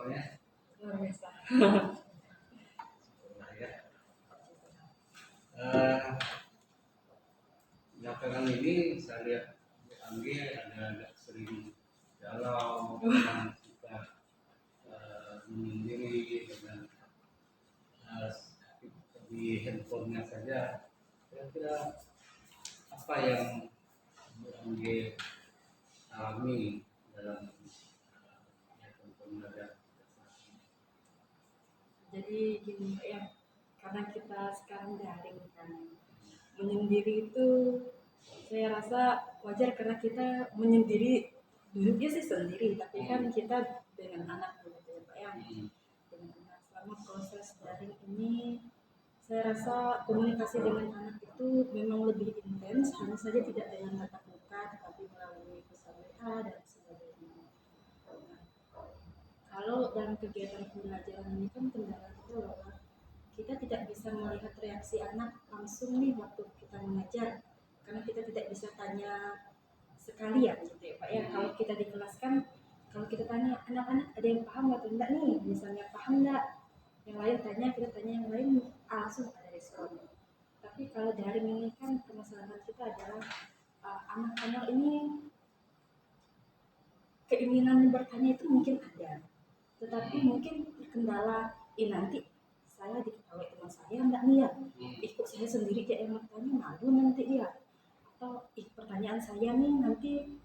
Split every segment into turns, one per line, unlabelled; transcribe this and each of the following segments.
kabarnya?
Luar biasa.
Syukurlah ya. Belakangan ini saya lihat Bu Anggi agak sering galau, kadang suka menyendiri dengan di handphonenya saja. Kira-kira apa yang Bu Anggi alami dalam handphone belajar?
Jadi gini Pak ya, karena kita sekarang daring kan, menyendiri itu saya rasa wajar karena kita menyendiri duduknya sih sendiri, tapi kan kita dengan anak begitu ya Pak ya. Dengan anak selama proses daring ini, saya rasa komunikasi dengan anak itu memang lebih intens, hanya saja tidak dengan tatap muka, tetapi melalui pesan WA dan sebagainya. Kalau dalam kegiatan pembelajaran ini kan kendala kita bahwa kita tidak bisa melihat reaksi anak langsung nih waktu kita mengajar, karena kita tidak bisa tanya sekalian gitu ya Pak ya. Kalau kita di kelas kan, kalau kita tanya anak-anak ada yang paham atau enggak nih, misalnya paham enggak, yang lain tanya, kita tanya yang lain, langsung ada respon. Tapi kalau daring ini kan permasalahan kita adalah anak-anak ini keinginan bertanya itu mungkin ada, tetapi mungkin terkendala nanti saya diketahui teman saya enggak nih ya, ikut saya sendiri dia yang bertanya malu nanti dia, atau pertanyaan saya nih nanti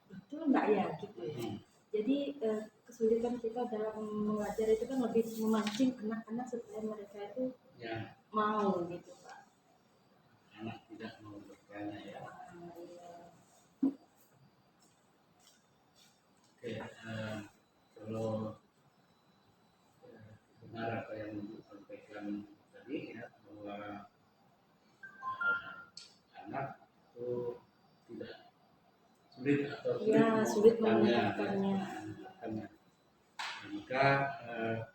betul enggak ya gitu ya. Jadi kesulitan kita dalam mengajar itu kan lebih memancing anak-anak supaya mereka itu mau gitu Pak.
Anak tidak mau bertanya ya. Oke, kalau benar apa yang disampaikan tadi ya, bahwa anak itu tidak sulit atau
sulit mengungkapkannya.
Maka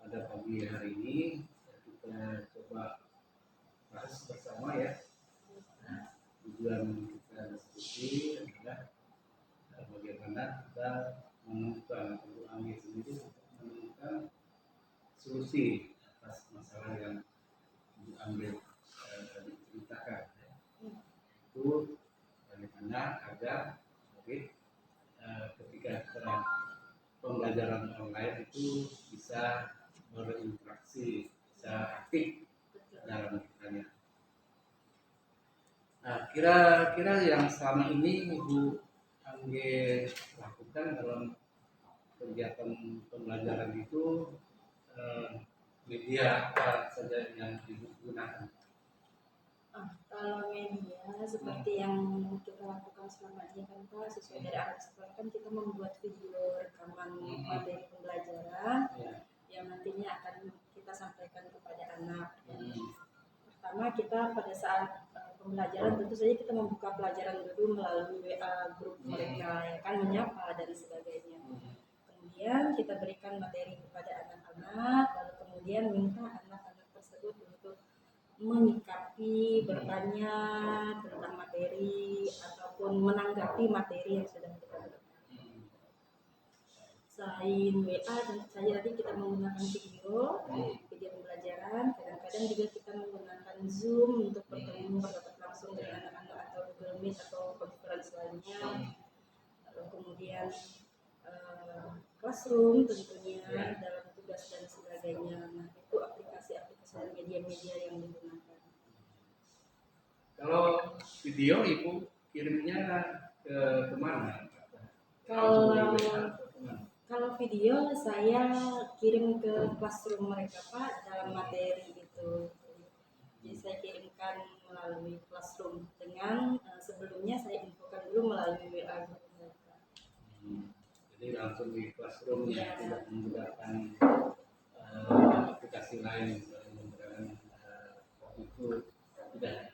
pada pagi hari ini kita coba bahas bersama ya. Tujuan kita diskusi adalah bagaimana kita menemukan Bu Anggi sendiri untuk menemukan solusi atas masalah yang diambil diceritakan. Itu bagaimana agar ketika pembelajaran online itu bisa berinteraksi, bisa aktif dalam bertanya. Nah, kira-kira yang selama ini Bu Anggi lakukan dalam kegiatan pembelajaran itu media apa saja yang digunakan?
Kalau media seperti yang kita lakukan selama ini kan Pak, sesuai dari arah sekolah kan kita membuat video rekaman materi pembelajaran yang nantinya akan kita sampaikan kepada anak. Pertama kita pada saat pembelajaran tentu saja kita membuka pelajaran dulu melalui WA grup mereka ya kan, menyapa dan sebagainya. Kemudian kita berikan materi kepada anak-anak, lalu kemudian minta anak-anak tersebut untuk menyikapi, bertanya tentang materi ataupun menanggapi materi yang sudah kita berikan. Selain WA tentu saja tadi kita menggunakan video pembelajaran, kadang-kadang juga kita menggunakan Zoom untuk bertemu bertatap langsung dengan anak-anak atau Google Meet atau konferensi lainnya. Lalu kemudian Classroom tentunya dalam tugas dan sebagainya. Nah, itu aplikasi-aplikasi dan media-media yang digunakan.
Kalau video Ibu kirimnya kemana?
Kalau video saya kirim ke Classroom mereka Pak dalam materi itu. Jadi saya kirimkan melalui Classroom dengan sebelumnya saya infokan dulu melalui WA grup mereka.
Jadi langsung di Classroom ya, tidak menggunakan aplikasi lain menggunakan itu tidak.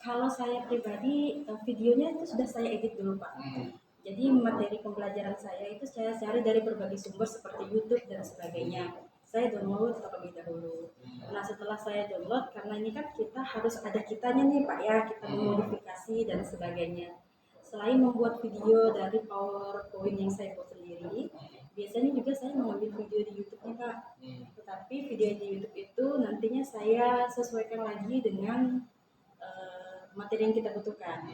Kalau saya pribadi videonya itu sudah saya edit dulu Pak. Jadi materi pembelajaran saya itu saya cari dari berbagai sumber seperti YouTube dan sebagainya. Saya download terlebih dahulu. Nah setelah saya download, karena ini kan kita harus ada kitanya nih Pak ya, kita memodifikasi dan sebagainya. Selain membuat video dari PowerPoint yang saya buat sendiri, biasanya juga saya mengambil video di YouTube-nya Kak. Tetapi video di YouTube itu nantinya saya sesuaikan lagi dengan materi yang kita butuhkan.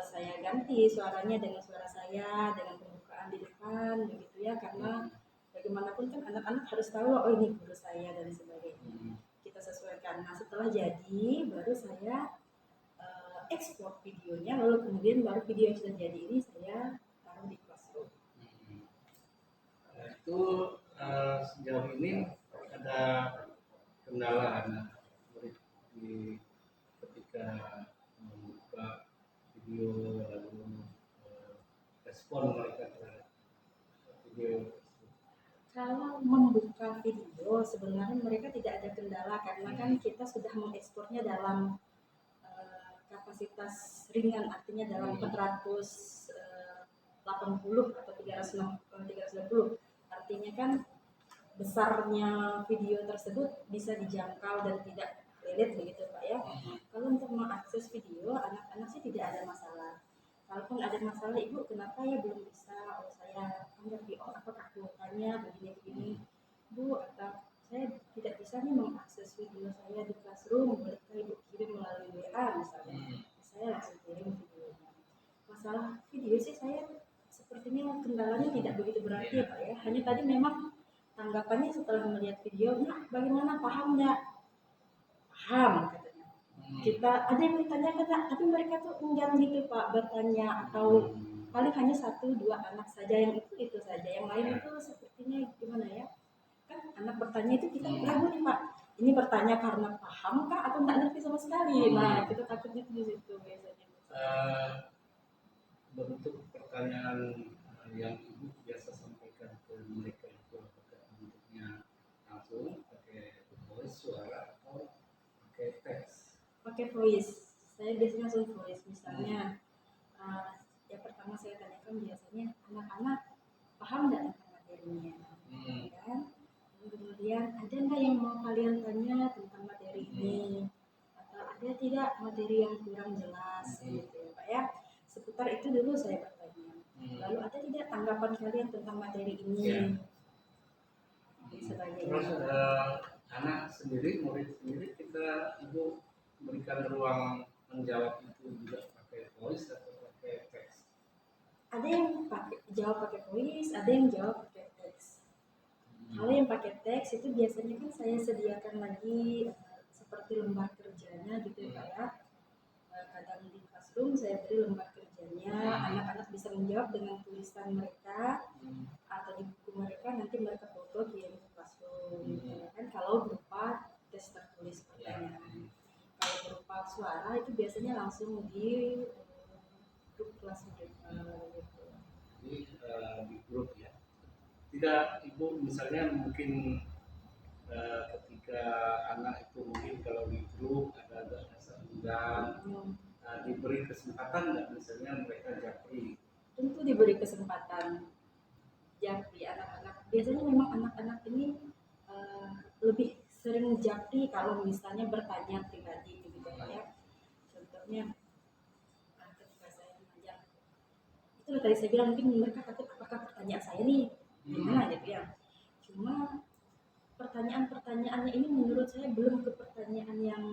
Saya ganti suaranya dengan suara saya, dengan pembukaan di depan, begitu ya, karena bagaimanapun kan anak-anak harus tahu oh ini guru saya dan sebagainya. Kita sesuaikan. Nah setelah jadi, baru saya ekspor videonya, lalu kemudian baru video yang sudah jadi ini saya taruh di Classroom.
Itu sejauh ini ada kendala anak murid di ketika membuka video lalu respon mereka terhadap video.
Kalau membuka video sebenarnya mereka tidak ada kendala karena kan kita sudah mengekspornya dalam kapasitas ringan, artinya dalam 480 atau 360, artinya kan besarnya video tersebut bisa dijangkau dan tidak relate begitu Pak ya. Kalau untuk mengakses video anak-anak sih tidak ada masalah. Kalaupun ada masalah, ibu kenapa ya belum bisa? Oh saya ngerti, oh apakah kuotanya begini-begini, bu atau saya tidak bisa nih mengakses video saya di Classroom, bolehkah ibu kirim melalui WA misalnya? Saya langsung kirim videonya. Masalah video sih saya sepertinya kendalanya tidak begitu berarti ya Pak ya. Hanya tadi memang tanggapannya setelah melihat video, nah bagaimana, paham nggak? Paham katanya. Kita ada yang bertanya kan, tapi mereka tuh enggan gitu Pak bertanya, atau paling hanya 1-2 anak saja yang itu saja, yang lain itu sepertinya gimana ya? Kan anak bertanya itu kita ragu nih Pak, ini bertanya karena paham kah atau nggak ngerti sama sekali. Nah kita takutnya di situ biasanya.
Bentuk pertanyaan yang ibu biasa sampaikan ke mereka itu apakah bentuknya langsung pakai voice suara atau pakai teks?
Pakai voice, saya biasanya langsung voice. Misalnya yang pertama saya tanyakan biasanya anak-anak paham nggak tentang materinya, kan? Kemudian ada nggak yang mau kalian tanya tentang materi ini, atau ada tidak materi yang kurang jelas gitu ya Pak ya. Seputar itu dulu saya bertanya. Lalu ada tidak tanggapan kalian tentang materi ini?
Terus anak sendiri, murid sendiri, kita ibu berikan ruang menjawab itu juga pakai voice atau pakai teks?
Ada yang jawab pakai voice, ada yang jawab pakai teks. Kalau yang pakai teks itu biasanya kan saya sediakan lagi seperti lembar kerjanya gitu ya Pak ya. Kadang di Classroom saya beri lembar kerjanya, anak-anak bisa menjawab dengan tulisan mereka atau di buku mereka, nanti mereka foto kirim ke Classroom gitu kan, kalau berupa tes tertulis pertanyaan. Kalau berupa suara itu biasanya langsung di grup kelas mereka gitu.
Jadi di grup ya. Tidak ibu misalnya mungkin ketika anak itu mungkin kalau di grup ada rasa enggan, diberi kesempatan nggak misalnya mereka japri?
Tentu diberi kesempatan japri anak-anak. Biasanya memang anak-anak ini lebih sering japri kalau misalnya bertanya pribadi begitu Pak ya. Contohnya ketika saya mengajar, itu tadi saya bilang mungkin mereka takut apakah pertanyaan saya nih gimana gitu ya. Cuma pertanyaan-pertanyaannya ini menurut saya belum ke pertanyaan yang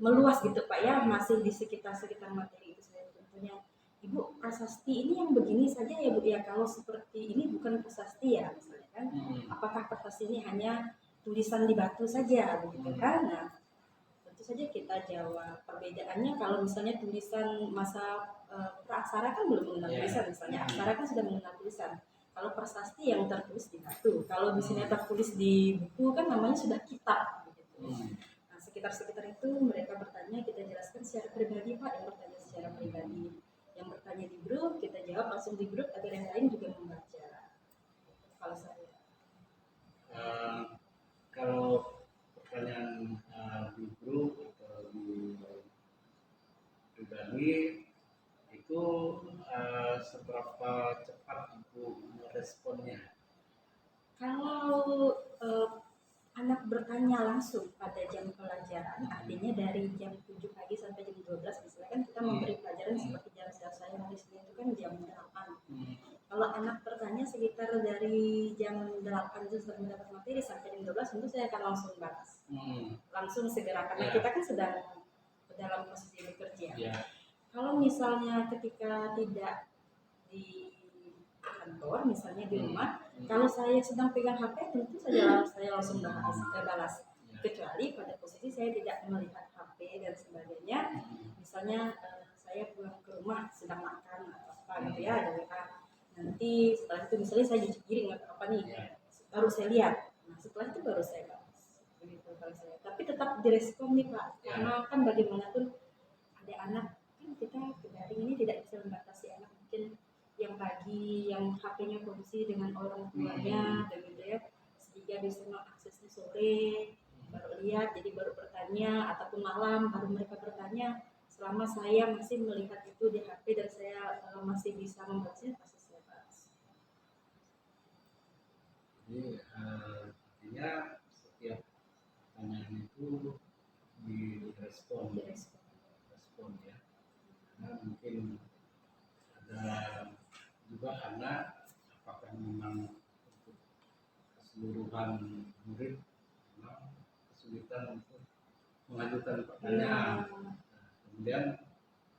meluas gitu Pak ya, masih di sekitar materi itu. Saya contohnya, Ibu prasasti ini yang begini saja ya Bu ya, kalau seperti ini bukan prasasti ya misalnya kan, apakah prasasti ini hanya tulisan di batu saja begitu kan? Nah tentu saja kita jawab perbedaannya. Kalau misalnya tulisan masa praaksara kan belum mengenal tulisan, misalnya aksara kan sudah mengenal tulisan. Kalau prasasti yang tertulis di batu, kalau misalnya tertulis di buku kan namanya sudah kitab begitu. Nah sekitar itu mereka bertanya, kita jelaskan secara pribadi Pak, yang bertanya secara pribadi, yang bertanya di grup kita jawab langsung di grup agar yang lain juga membaca. Kalau saya
kalau pertanyaan di grup atau di pribadi itu seberapa cepat ibu meresponnya?
Kalau anak bertanya langsung pada jam pelajaran, artinya dari jam 7 pagi sampai jam 12, misalnya kan kita memberi pelajaran seperti jam saya hari Senin itu kan jam 8. Kalau anak bertanya sekitar misal dari jam 8 itu sudah mendapat materi sampai jam 12 tentu saya akan langsung balas. Langsung segera karena kita kan sedang dalam posisi bekerja. Kalau misalnya ketika tidak di kantor, misalnya di rumah, kalau saya sedang pegang HP tentu saja saya langsung balas. Kecuali pada posisi saya tidak melihat HP dan sebagainya, misalnya saya pulang ke rumah sedang makan atau apa gitu ya, ada WA. Nanti setelah itu misalnya saya cuci piring atau apa nih, baru saya lihat. Nah setelah itu baru saya balas. Begitu kalau saya. Tapi tetap direspon nih Pak, karena kan bagaimanapun ada anak, kan kita daring ini tidak bisa membatasi anak mungkin yang pagi yang HP-nya kongsi dengan orang tuanya begitu ya, sehingga bisa mengaksesnya sore baru lihat, jadi baru bertanya, ataupun malam baru mereka bertanya. Selama saya masih melihat itu di HP dan saya masih bisa membalasnya, pasti saya balas.
Jadi artinya setiap pertanyaan itu direspon ya, karena mungkin ada juga anak apakah memang untuk keseluruhan murid memang kesulitan untuk mengajukan pertanyaan. Kemudian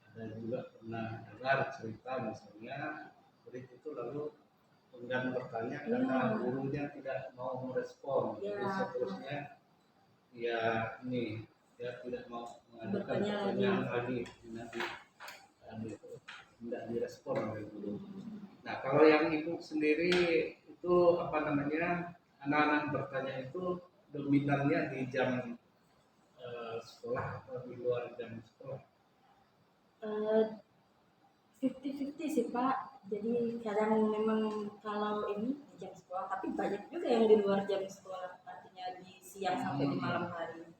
ada juga pernah dengar cerita misalnya murid itu lalu enggan bertanya karena gurunya tidak mau merespon, jadi seterusnya dia tidak mau mengajukan pertanyaan lagi, tidak direspon oleh guru. Nah kalau yang ibu sendiri itu anak-anak bertanya itu dominannya di jam sekolah atau di luar jam sekolah?
50-50 sih Pak. Jadi kadang memang kalau ini di jam sekolah, tapi banyak juga yang di luar jam sekolah, artinya di siang sampai di malam hari.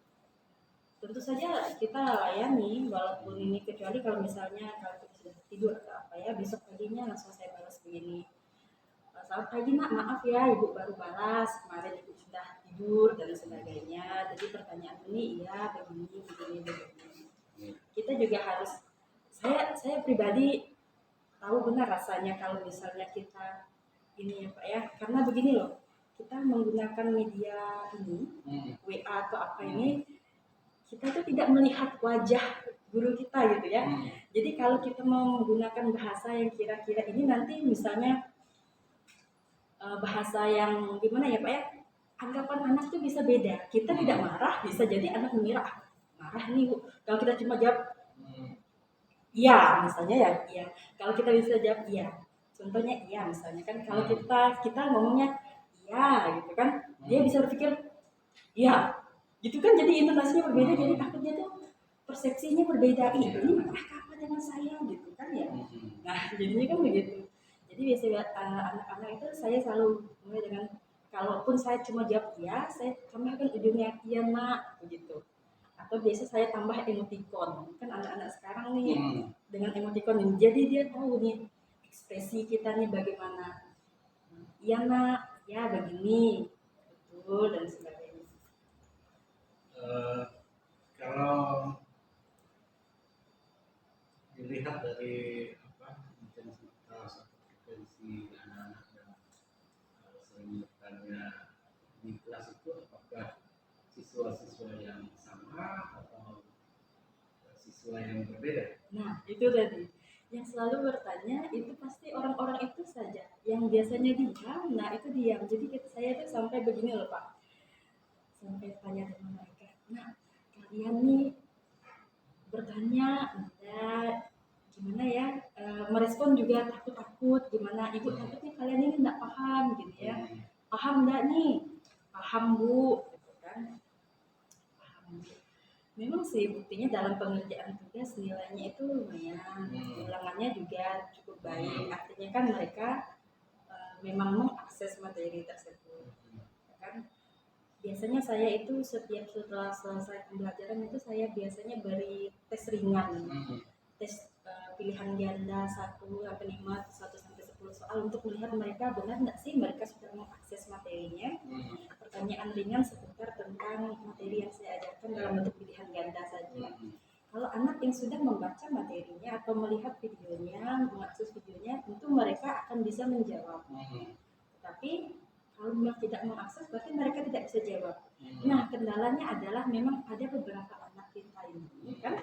Tentu saja kita layani walaupun ini, kecuali kalau misalnya kalau kita sudah tidur atau apa ya, besok paginya langsung saya balas begini. Selamat pagi nak, maaf ya ibu baru balas, kemarin ibu sudah tidur dan sebagainya. Jadi pertanyaan ini iya begini. Kita juga harus, saya pribadi tahu benar rasanya kalau misalnya kita ini ya Pak ya, karena begini loh, kita menggunakan media ini, WA atau apa ini, kita itu tidak melihat wajah guru kita gitu ya. Jadi kalau kita mau menggunakan bahasa yang kira-kira ini nanti misalnya bahasa yang gimana ya Pak ya, anggapan anak tuh bisa beda. Kita tidak marah, bisa jadi anak mengira marah nih Bu. Kalau kita cuma jawab iya misalnya ya iya, kalau kita bisa jawab iya, contohnya iya misalnya kan, kalau kita ngomongnya iya gitu kan, dia bisa berpikir iya gitu kan, jadi intonasinya berbeda, jadi takutnya tuh persepsinya berbeda, ini marah apa dengan saya gitu kan ya. Nah jadinya kan begitu. Jadi biasanya anak-anak itu saya selalu mulai dengan, kalaupun saya cuma jawab iya, saya tambahkan ujungnya iya nak begitu. Atau biasa saya tambah emoticon, kan anak-anak sekarang nih dengan emoticon ini, jadi dia tahu nih ekspresi kita nih bagaimana. Iya nak, ya begini, betul dan sebagainya.
Kalau dilihat dari intensitas atau frekuensi anak-anak yang sering bertanya di kelas itu, apakah siswa-siswa yang sama atau siswa yang berbeda?
Nah itu tadi yang selalu bertanya itu pasti orang-orang itu saja yang biasanya diam, nah itu diam. Jadi saya tuh sampai begini loh Pak, sampai tanya sama mereka, nah kalian nih bertanya enggak gimana ya, merespon juga takut-takut gimana, ibu takutnya kalian ini enggak paham gitu ya, paham enggak nih, paham Bu gitu kan, paham. Memang sih buktinya dalam pengerjaan tugas nilainya itu lumayan, ulangannya juga cukup baik, artinya kan mereka memang mengakses materi tersebut kan. Biasanya saya itu setelah selesai pembelajaran itu saya biasanya beri tes ringan, tes pilihan ganda 1 sampai 5, 1 sampai 10 soal untuk melihat mereka benar nggak sih mereka sudah mengakses materinya. Pertanyaan ringan seputar tentang materi yang saya ajarkan dalam bentuk pilihan ganda saja. Kalau anak yang sudah membaca materinya atau melihat videonya, mengakses videonya, tentu mereka akan bisa menjawab. Kalau memang tidak mengakses, berarti mereka tidak bisa jawab. Nah, kendalanya adalah memang ada beberapa anak kita ini kan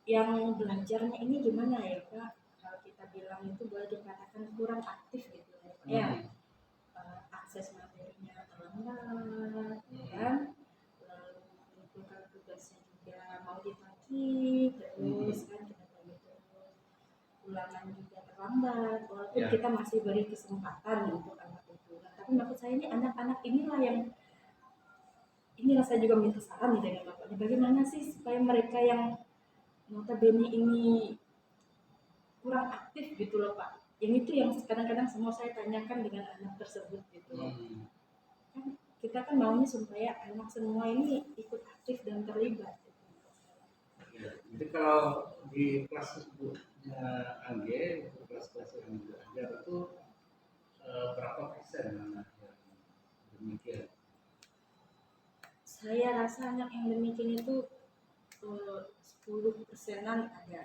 yang belajarnya ini gimana ya Pak? Kalau kita bilang itu boleh dikatakan kurang aktif gitu ya Pak. Ya, akses materinya terlambat, kan? Lalu mengumpulkan tugasnya juga mau ditagih terus kan kita tagih terus. Ulangan juga terlambat, walaupun kita masih beri kesempatan untuk anak itu. Nah, tapi maksud saya ini anak-anak inilah yang saya juga minta saran nih dengan bapaknya. Bagaimana sih supaya mereka yang notabene ini kurang aktif gitu loh Pak. Yang itu yang kadang-kadang semua saya tanyakan dengan anak tersebut gitu loh. Kan kita kan maunya supaya anak semua ini ikut aktif dan terlibat. Gitu.
Ya, jadi kalau di kelas Angge, kelas-kelas yang belajar itu berapa persen anak yang demikian?
Saya rasa anak yang demikian itu 10%-an ada.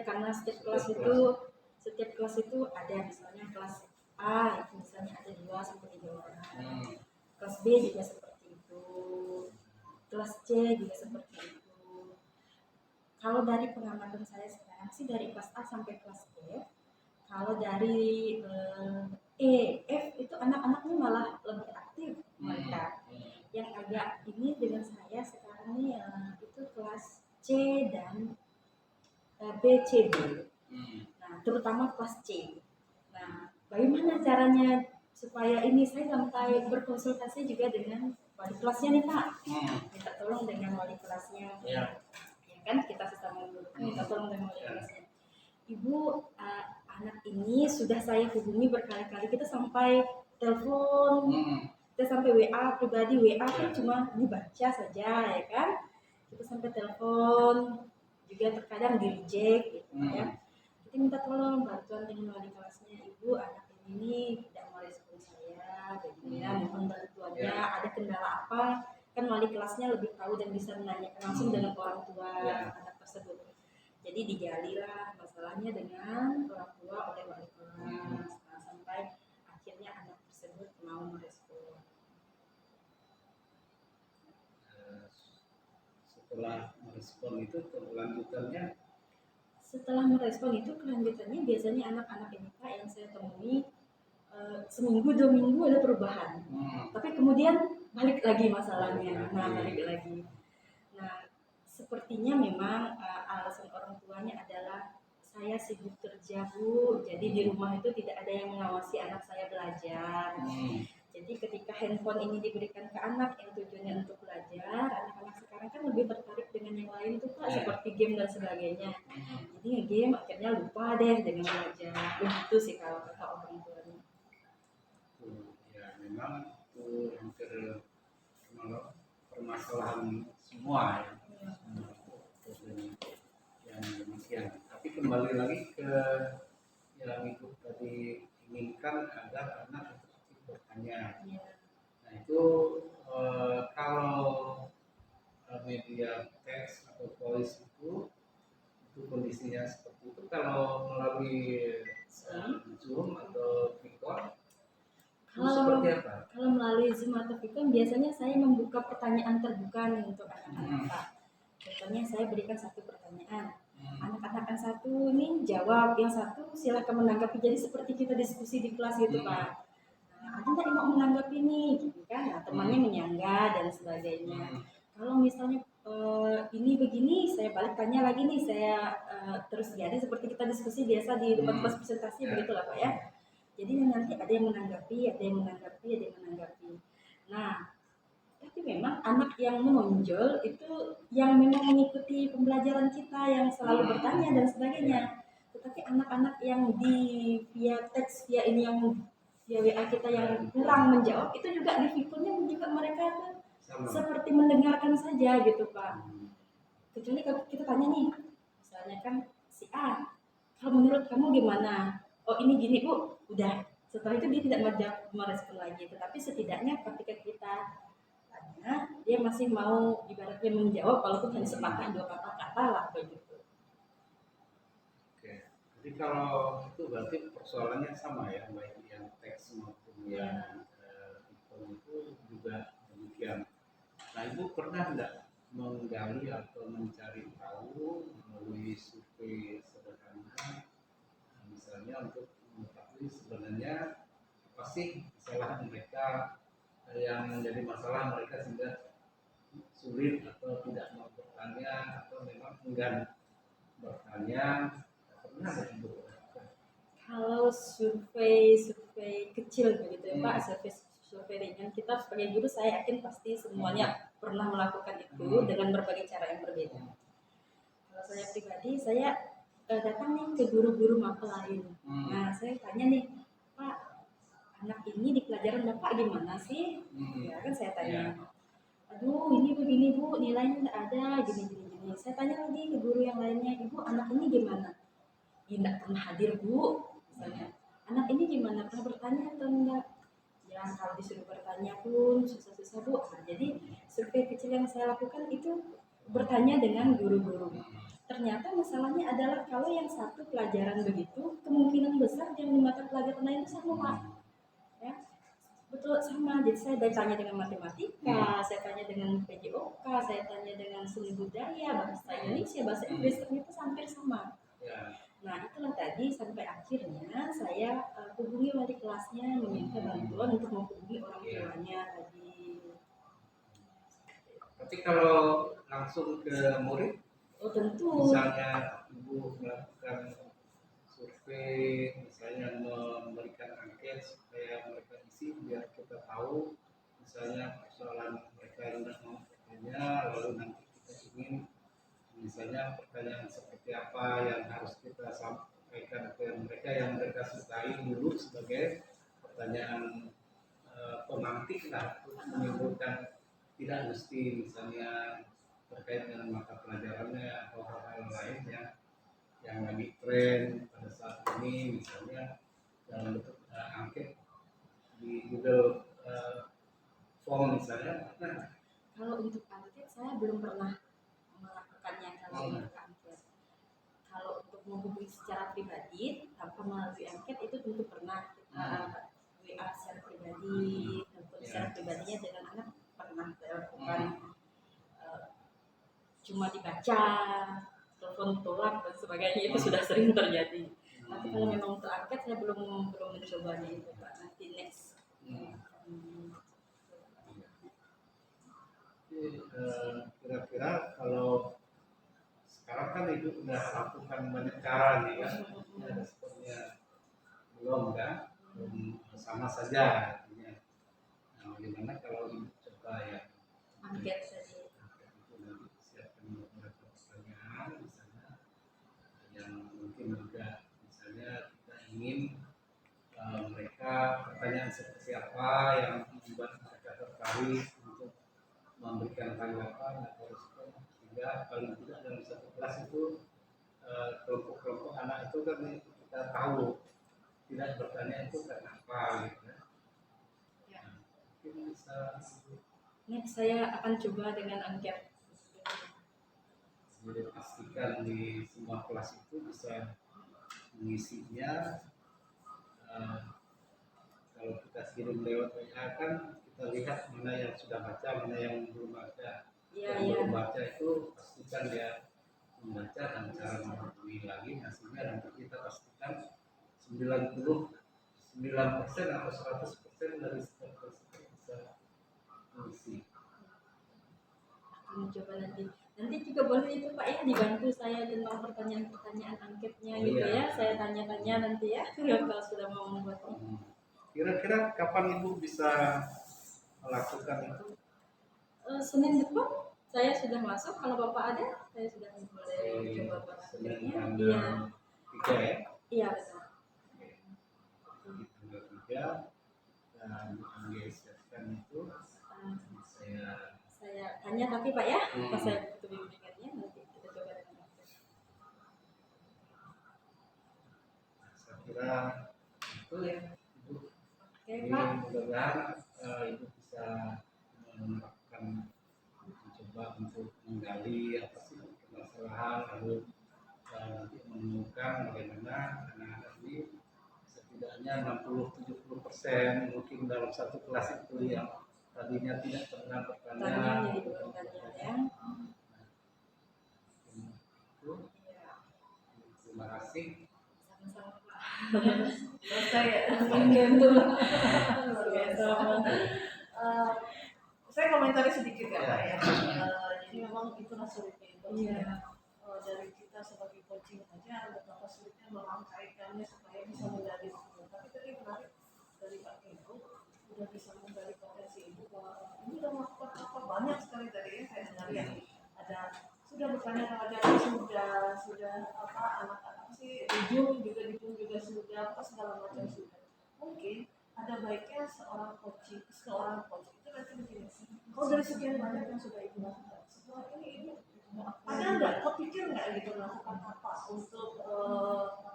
Karena setiap kelas itu ada, misalnya kelas A itu misalnya ada 2 sampai 3 orang. Kelas B juga seperti itu. Kelas C juga seperti itu. Kalau dari pengamatan saya sekarang sih dari kelas A sampai kelas F. Kalau dari F itu anak-anaknya malah lebih aktif mereka. Yang agak ini dengan saya sekarang nih itu kelas C dan B, C, D. Nah, terutama kelas C. Nah, bagaimana caranya supaya ini saya sampai berkonsultasi juga dengan wali kelasnya nih Pak. Minta tolong dengan wali kelasnya. Ya kan kita sesama guru minta tolong dengan wali kelasnya. Ibu, anak ini sudah saya hubungi berkali-kali, kita sampai telepon, kita sampai WA pribadi, WA kan cuma dibaca saja ya kan, kita sampai telepon juga terkadang di reject gitu ya. Kita minta tolong bantuan dengan wali kelasnya, ibu anak ini tidak mau respon saya, bagaimana mohon bantuannya, ada kendala apa, kan wali kelasnya lebih tahu dan bisa menanyakan langsung dengan orang tua anak tersebut. Jadi digalilah masalahnya dengan orang tua oleh wali kelas, nah, sampai akhirnya anak tersebut mau merespon.
Setelah merespon itu kelanjutannya?
Setelah merespon itu kelanjutannya biasanya anak-anak ini Pak yang saya temui seminggu 2 minggu ada perubahan, tapi kemudian balik lagi masalahnya, balik lagi. Nah, sepertinya memang alasan orang tuanya adalah saya sibuk kerja Bu, jadi di rumah itu tidak ada yang mengawasi anak saya belajar. Jadi ketika handphone ini diberikan ke anak yang tujuannya untuk belajar, anak-anak sekarang kan lebih tertarik dengan yang lain tuh Pak, seperti game dan sebagainya. Jadi nge-game akhirnya lupa deh dengan belajar. Begitu sih kalau kata orang tuanya.
Ya memang itu hampir permasalahan semua ya. Yang demikian. Tapi kembali lagi ke yang itu tadi, inginkan agar anak itu aktif bertanya. Nah itu kalau media teks atau voice itu kondisinya seperti itu, kalau melalui Zoom atau Victor seperti apa?
Kalau melalui Zoom atau Victor biasanya saya membuka pertanyaan terbuka nih untuk anak-anak Pak. Contohnya saya berikan satu pertanyaan, anak-anak yang satu ini jawab, yang satu silakan menanggapi, jadi seperti kita diskusi di kelas gitu Pak. Nah, ada nggak yang mau menanggapi nih, gitu kan? Nah, temannya menyangga dan sebagainya. Kalau misalnya ini begini, saya balik tanya lagi nih, saya terus jadi seperti kita diskusi biasa di tempat presentasi begitulah Pak ya. Jadi nanti ada yang menanggapi, ada yang menanggapi, ada yang menanggapi. Nah, tapi memang anak yang menonjol itu yang memang mengikuti pembelajaran kita, yang selalu bertanya dan sebagainya. Tetapi anak-anak yang di via teks, via ini yang via WA kita yang kurang menjawab, itu juga di fiturnya juga mereka tuh seperti mendengarkan saja gitu Pak. Kecuali kalau kita tanya nih, misalnya kan si A, kalau menurut kamu gimana? Oh ini gini Bu, udah. Setelah itu dia tidak merespon lagi, tetapi setidaknya ketika kita tanya, dia masih mau ibaratnya menjawab walaupun hanya sepatah 2 kata-kata lah begitu.
Oke, jadi kalau itu berarti persoalannya sama ya, baik yang teks maupun yang pernah tidak menggali atau mencari tahu melalui survei sederhana, misalnya untuk mengetahui sebenarnya apa sih kesalahan mereka yang menjadi masalah mereka sehingga sulit atau tidak mau bertanya atau memang enggan bertanya, pernah ada ibu?
Kalau survei kecil begitu ya Pak, survei ringan, kita sebagai guru saya yakin pasti semuanya pernah melakukan itu dengan berbagai cara yang berbeda. Kalau saya pribadi, saya datang nih ke guru-guru mapel lain. Nah, saya tanya nih, Pak, anak ini di pelajaran Bapak gimana sih? Ya kan saya tanya. Aduh, ini begini Bu, nilainya tidak ada, gini. Saya tanya lagi ke guru yang lainnya, Ibu, anak ini gimana? Tidak pernah hadir Bu, misalnya. Anak ini gimana? Pernah bertanya atau enggak? Ya, kalau disuruh bertanya pun susah-susah Bu. Nah, jadi survei kecil yang saya lakukan itu bertanya dengan guru-guru. Ternyata masalahnya adalah kalau yang satu pelajaran begitu, kemungkinan besar yang di mata pelajaran lain itu sama Pak. Ya, betul sama. Jadi saya tanya dengan matematika, saya tanya dengan PJOK, saya tanya dengan seni budaya, bahasa Indonesia, bahasa Inggris, ternyata hampir sama. Nah itulah tadi sampai akhirnya saya hubungi wali kelasnya, meminta bantuan untuk menghubungi orang tuanya tadi.
Tapi kalau langsung ke murid,
oh tentu.
Misalnya ibu melakukan survei, misalnya memberikan angket supaya mereka isi biar kita tahu, misalnya persoalan mereka yang tidak mau bertanya, lalu nanti kita ingin misalnya pertanyaan seperti apa yang harus kita sampaikan ke mereka yang mereka sukai dulu sebagai pertanyaan pemantik lah, menimbulkan tidak mesti misalnya terkait dengan mata pelajarannya atau hal-hal lain yang lagi tren pada saat ini, misalnya dalam bentuk angket di Google Form misalnya. Nah,
kalau untuk angket saya belum pernah melakukannya kalau untuk angket. Kalau untuk menghubungi secara pribadi tanpa melalui angket itu tentu pernah kita WA secara pribadi, telepon secara pribadinya dengan anak pernah saya lakukan. Cuma dibaca, telepon tolak dan sebagainya itu sudah sering terjadi. Tapi kalau memang untuk angket saya belum mencobanya itu Pak. Nanti next.
Kira-kira kalau sekarang kan ibu udah lakukan banyak cara nih kan, ada sepertinya belum kan, sama saja artinya. Nah, bagaimana kalau ibu coba ya
angket tadi?
Itu nanti siapkan beberapa pertanyaan misalnya yang mungkin juga misalnya kita ingin mereka pertanyaan seperti apa yang membuat mereka tertarik untuk memberikan tanggapan atau respon, sehingga paling tidak dalam satu kelas itu kelompok-kelompok anak itu kan kita tahu tidak bertanya itu kenapa gitu ya. Nah, mungkin bisa
next saya akan coba dengan angket.
Jadi pastikan di semua kelas itu bisa mengisinya. Kalau kita kirim lewat WA kan kita lihat mana yang sudah baca, mana yang belum baca. Yang belum baca itu pastikan dia membaca dan cara menghubungi lagi hasilnya, nanti kita pastikan 99% atau 100% dari setiap kelas itu bisa mengisi.
Akan mencoba nanti juga boleh itu Pak ya dibantu saya tentang pertanyaan angketnya gitu ya. Saya tanya-tanya nanti ya kalau sudah mau membuatnya.
Kira-kira kapan Ibu bisa melakukan itu?
Senin depan saya sudah masuk. Kalau Bapak ada, saya sudah boleh coba buat
angketnya.
Iya.
3 ya?
Iya betul.
Tanggal 3 dan dianggarkan itu
saya tanya tapi Pak ya, pas saya butuh bimbingannya nanti kita coba dengan angket. Saya kira
itu ya Ibu.
Oke Pak.
Mudah-mudahan Ibu bisa melakukan mencoba untuk menggali apa sih permasalahan, lalu nanti menemukan bagaimana anak-anak ini setidaknya 60-70% mungkin dalam satu kelas itu yang tadinya tidak pernah bertanya
jadi bertanya ya.
Itu. Terima kasih.
Sama-sama Pak.
Selesai ya. Saya komentari sedikit ya Pak ya. Jadi memang itu sulitnya itu. Dari kita sebagai coaching aja betapa sulitnya melangkaikannya supaya bisa menggali itu. Tapi tadi menarik dari Pak Keko udah bisa menggali potensi ibu bahwa ini udah melakukan apa banyak sekali tadi ya saya dengar ya. Ada sudah bertanya kepada sudah apa anak-anak sih dijung juga sudah apa segala macam sudah. Mungkin ada baiknya seorang coach itu nanti begini. Kalau dari sekian banyak yang sudah ibu lakukan, setelah ini ada nggak kepikir nggak gitu melakukan apa untuk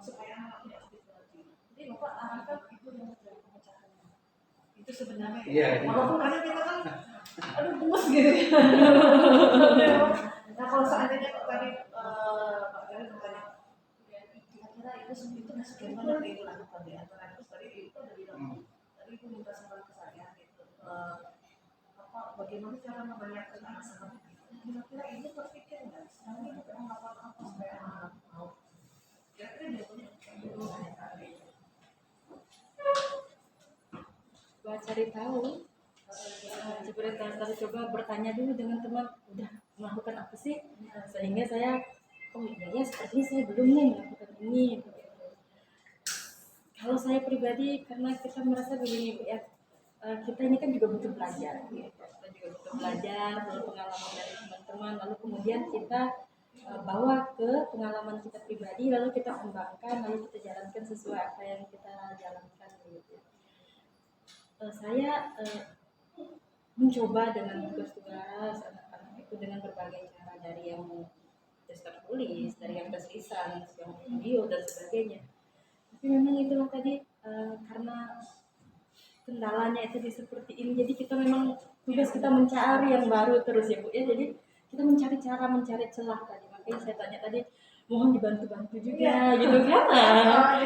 supaya anak tidak aktif lagi? Jadi bapak arahkan itu yang menjadi pemecahannya. Itu sebenarnya. Walaupun kadang kita kan, aduh gemes gitu. Nah kalau seandainya tadi Pak Gari bertanya, kira-kira itu sekian banyak yang ibu lakukan di antara itu tadi itu ada bilang. Tadi ibu minta saran ke saya gitu. Bagaimana cara menanyakan anak-anak kira-kira ini terpikir nggak sekarang ibu pernah melakukan apa supaya anak-anak mau kira-kira dia punya
Buat cari tahu seperti tadi coba bertanya dulu dengan teman udah melakukan apa sih sehingga saya ya sepertinya saya belum nih melakukan ini gitu. Kalau saya pribadi karena kita merasa begini ya kita ini kan juga butuh belajar gitu. Kita juga butuh belajar lalu pengalaman dari teman-teman lalu kemudian kita bawa ke pengalaman kita pribadi lalu kita kembangkan lalu kita jalankan sesuai apa yang kita jalankan gitu. Saya mencoba dengan tugas-tugas anak-anak itu dengan berbagai cara dari yang tes tertulis, dari yang tes lisan, yang video dan sebagainya. Tapi memang itulah tadi karena kendalanya itu seperti ini, jadi kita memang tugas kita mencari yang baru terus ya Bu ya. Jadi kita mencari cara, mencari celah tadi. Makanya saya tanya tadi mohon dibantu-bantu juga gitu kan.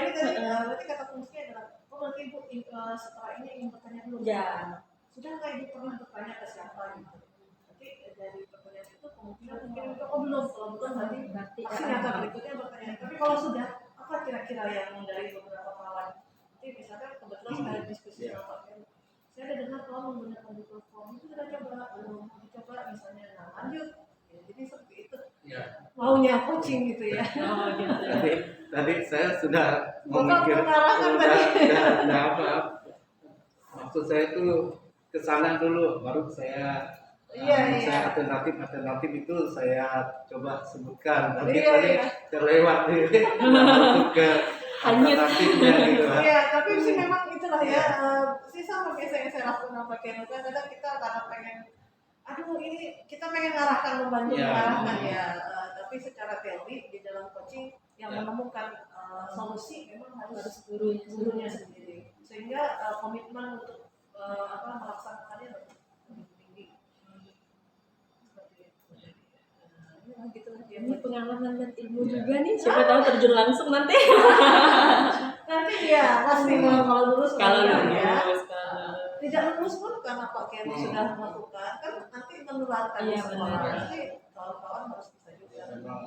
Jadi tadi berarti kata kuncinya adalah berarti Ibu setelah ini ingin bertanya dulu.
Ya.
Sudah nggak Ibu pernah bertanya ke siapa gitu? Nanti dari pertanyaan itu kemungkinan mungkin belum, kalau belum berarti pasti nyata berikutnya bertanya. Tapi kalau sudah, apa kira-kira yang dari beberapa kawan? Nanti misalkan kebetulan saya diskusi sama Pak Ken, saya ada dengar kalau menggunakan Google Form itu sudah belum dicoba misalnya, nah lanjut. Ya, jadi seperti itu. Ya. Maunya coaching gitu ya.
Tadi saya sudah
memikir udah
apa? Maksud saya itu kesana dulu, baru saya saya alternatif itu saya coba sebutkan. Tapi tadi terlewat masuk ke alternatifnya gitu.
Iya, tapi sih memang itulah ya. Sih sama biasa yang saya lakukan apa kadang kita karena pengen ini kita pengen membantu mengarahkan ya. Tapi secara teori di dalam coaching yang menemukan solusi memang harus gurunya sendiri. Sehingga komitmen untuk melaksanakannya lebih tinggi.
Ini pengalaman dan ilmu juga nih, siapa tahu terjun langsung nanti.
Nanti ya pasti kalau lulus
ya.
Tidak lulus pun karena Pak Ken sudah melakukan kan nanti menularkan semua. Nanti kawan-kawan harus bisa juga.
Memang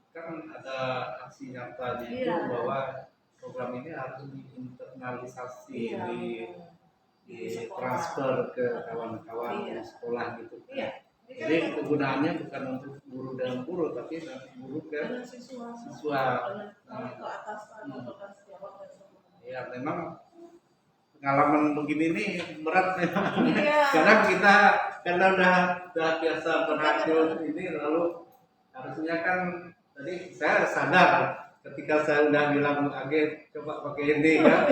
kan ada aksi nyata itu bahwa program ini harus diinternalisasi di transfer ke kawan-kawan di sekolah gitu. Jadi kegunaannya bukan untuk guru dan guru, tapi guru ke siswa.
Ke atas
Ya memang pengalaman begini nih berat memang. Karena kita udah biasa berhasil ini, lalu harusnya kan tadi saya sadar ketika saya udah bilang Age coba pakai ini kan.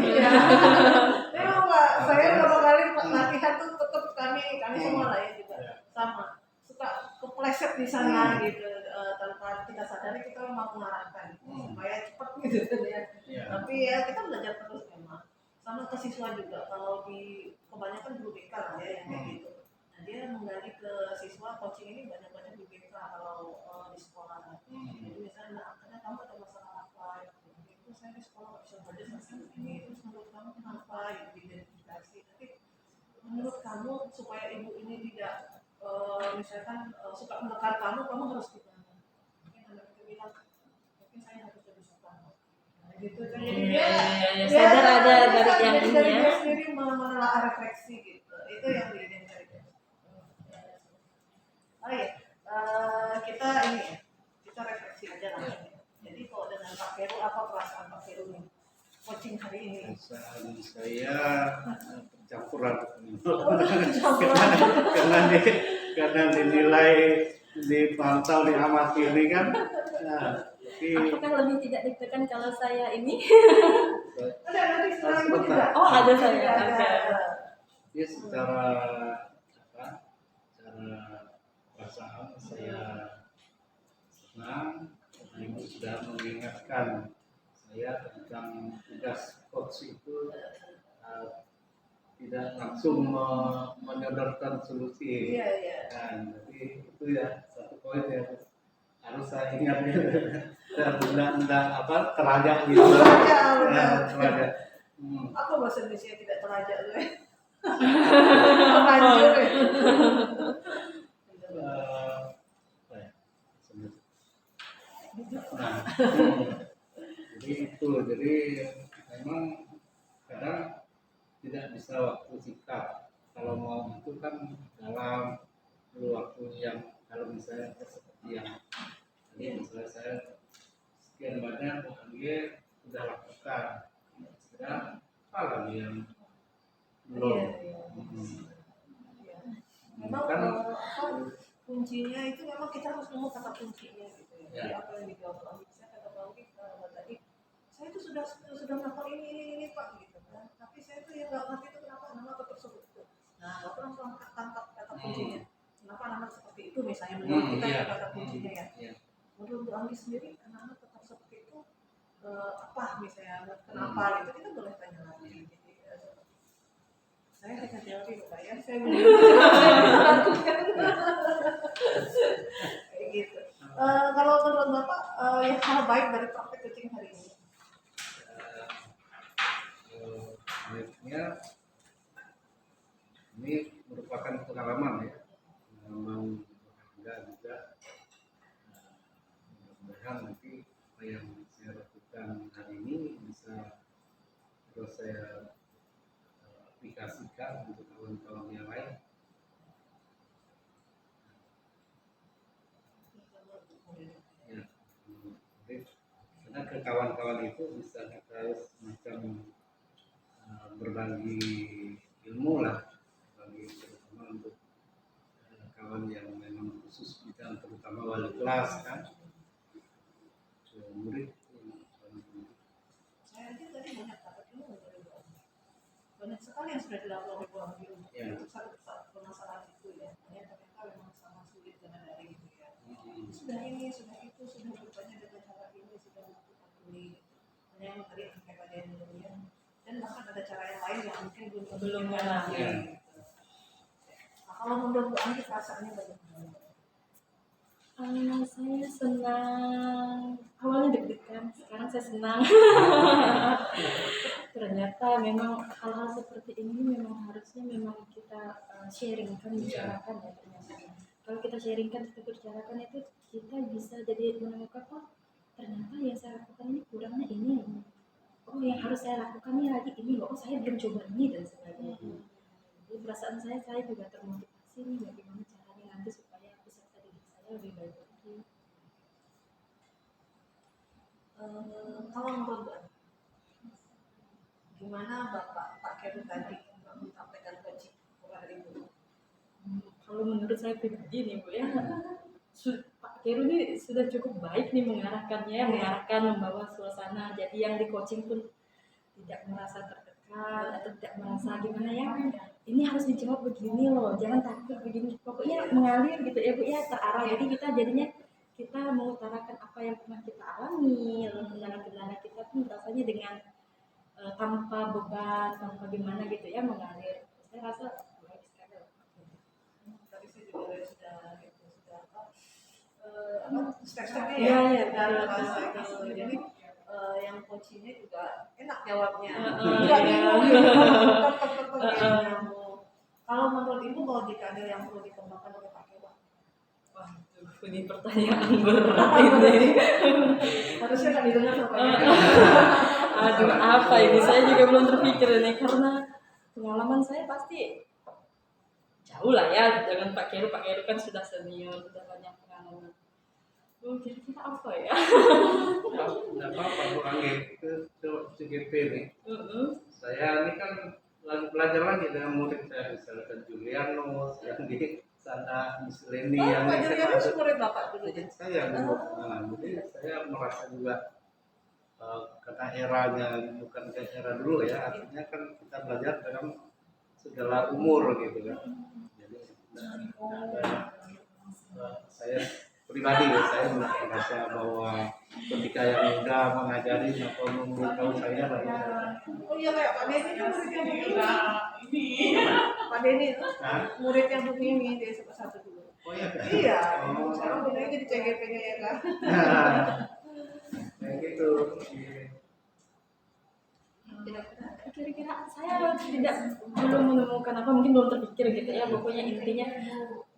Memang Pak, saya beberapa kali latihan tuh tetap kami semua lah ya juga sama suka kepleset di sana gitu tanpa kita sadari kita memang mengarahkan supaya cepat gitu ya. Tapi ya kita belajar terus memang sama ke siswa juga kalau di kebanyakan guru BK lah ya yang kayak gitu. Nah dia menggali ke siswa coaching ini banyak di BK kalau di sekolah. Jadi misalnya karena kamu ada masalah apa itu saya di sekolah nggak bisa belajar masalah ini terus menurut kamu kenapa gitu identifikasi. Tapi menurut kamu kamu supaya ibu ini tidak misalkan suka menekan kamu harus gimana? Mungkin anak itu bilang, mungkin saya harus lebih suka. Nah, gitu kan. Jadi dia
sadar ada dari yang ini
dari
ya.
dia sendiri menelaah refleksi gitu. Itu yang diinginkan dari dia. Oh iya, kita ini ya, kita refleksi aja langsung. Jadi kalau dengan Pak Heru, apa perasaan Pak Heru nih? Coaching hari ini.
Perasaan saya campuran
Campuran.
karena dinilai, dipantau, diamati ini kan. Nah, tapi
Apakah lebih tidak ditekan kalau saya ini?
Ada nanti setelah itu
sebentar.
tidak.
Oh, ada saya.
Ada.
Ya secara apa? Secara perasaan saya senang karena ibu sudah mengingatkan saya tentang tugas coach itu tidak langsung menyodorkan solusi.
Iya, iya.
Dan jadi itu ya satu poin yang harus saya ingat dan tidak apa terajak gitu. Terajak.
Apa bahasa Indonesia tidak terajak tuh? Terlanjur.
Nah, jadi itu, jadi memang kadang tidak bisa waktu singkat. Kalau mau itu kan dalam waktu yang, kalau misalnya seperti yang tadi misalnya saya sekian banyak dia sudah lakukan, sedang apa lagi yang belum.
Memang
Kan
kuncinya itu memang kita harus nemu kata kuncinya gitu ya. Jadi
Ya.
apa yang dijawab Bang Dik, saya kata Bang Dik tadi, saya itu sudah melakukan ini Pak gitu kan. Tapi saya itu yang nggak ngerti itu kenapa nama tetap seperti itu. Nah, Bapak langsung tangkap kata kuncinya. Kenapa nama seperti itu misalnya menurut kita
iya.
kata kuncinya ya.
Iya.
Menurut Bang Dik sendiri nama tetap seperti itu apa misalnya kenapa gitu kita boleh tanya lagi. Jadi saya hanya teori Bapak ya, saya belum kayak gitu. Kalau menurut Bapak yang hal baik dari praktek coaching hari ini?
Baiknya ini merupakan pengalaman ya, pengalaman berharga juga. Mudah-mudahan nanti apa yang saya lakukan hari ini bisa terus saya aplikasikan untuk kawan-kawan yang lain. Ya, karena ke kawan-kawan itu bisa kita semacam berbagi ilmu lah, bagi terutama untuk kawan yang memang khusus bidang, terutama wali kelas kan, murid.
Saya aja tadi banyak dapat ilmu dari Bang. Banyak sekali yang sudah dilakukan oleh Bang Dik untuk satu permasalahan itu ya. Ternyata memang sama sulit dengan dari itu ya. Sudah ini, sudah itu, sudah bertanya dengan cara ini, sudah melakukan ini. Hanya yang tadi sampai pada yang ya. Dan bahkan ada cara yang lain yang mungkin belum lagi.
Ya.
Nah, kalau menurut Bu Andi perasaannya bagaimana?
Saya senang, awalnya deg-degan, sekarang saya senang. Ternyata memang hal-hal seperti ini memang harusnya memang kita sharingkan, bicarakan ya ternyata. Kalau kita sharingkan, kita bicarakan itu kita bisa jadi menemukan, oh ternyata yang saya lakukan ini kurangnya ini. Oh yang harus saya lakukan ini lagi ini, oh saya belum coba ini dan sebagainya. Jadi perasaan saya juga termotivasi nih bagaimana caranya nanti supaya peserta didik saya lebih baik lagi.
Kalau menurut gimana Pak Keru tadi menyampaikan coaching kepada Ibu?
Kalau menurut saya pribadi nih Bu ya, Pak Keru ini sudah cukup baik nih mengarahkannya, mengarahkan, membawa suasana. Jadi yang di coaching pun tidak merasa tertekan atau tidak merasa gimana ya, ini harus dijawab begini loh, jangan takut begini. Pokoknya mengalir gitu ya Bu ya, terarah. Jadi kita jadinya kita mengutarakan apa yang pernah kita alami, lalu kendala-kendala kita pun rasanya dengan tanpa beban, tanpa gimana gitu ya, mengalir. Saya rasa baik sekali.
Tadi saya juga sudah step-stepnya
Iya,
ya,
iya,
sudah
betul.
terasa gitu. Jadi yang coachingnya juga enak jawabnya.
Iya.
Nggak bingung. Kalau menurut Ibu mau jika ada yang perlu dikembangkan oleh Pak Kewa?
Wah, ini pertanyaan berat ini.
Harusnya kan didengar sama Pak Kewa.
Aduh, apa ini? Saya juga belum terpikir ini karena pengalaman saya pasti jauh lah ya dengan Pak Keru. Pak Keru kan sudah senior, sudah banyak pengalaman. Kira-kira apa ya?
Tidak apa-apa Bu Anggi, itu CGP nih. Saya ini kan lagi belajar lagi dengan murid saya, misalkan Julianus yang di sana, Miss Lendi yang
Pak
di
Julianus
sana.
murid Bapak dulu.
Jadi saya dulu, nah, jadi saya merasa juga kata eranya bukan kayak era dulu ya, artinya kan kita belajar dalam segala umur gitu kan. Jadi saya pribadi ya, saya merasa bahwa ketika yang muda mengajari atau memberitahu saya bahwa
Oh iya kayak Pak Denny kan murid yang begini. Pak Denny itu murid yang begini dia satu dulu.
oh iya kan?
Iya, sekarang udah jadi CGP-nya ya kan.
Kayak gitu.
Kira-kira saya belum menemukan apa, mungkin belum terpikir gitu ya. Pokoknya intinya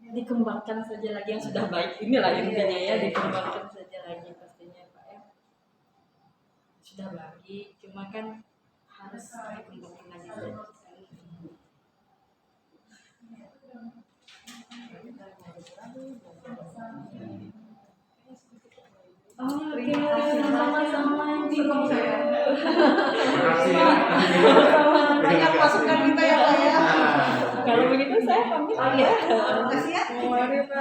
dikembangkan saja lagi yang sudah baik. Inilah intinya ya, dikembangkan saja lagi pastinya Pak ya. Sudah baik, cuma kan harus dikembangkan lagi saja. Oke, sama-sama ini.
Terima kasih ya.
Banyak masukan kita ya Pak ya.
Kalau begitu saya pamit ya.
Terima kasih ya.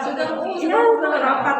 Sudah rapat.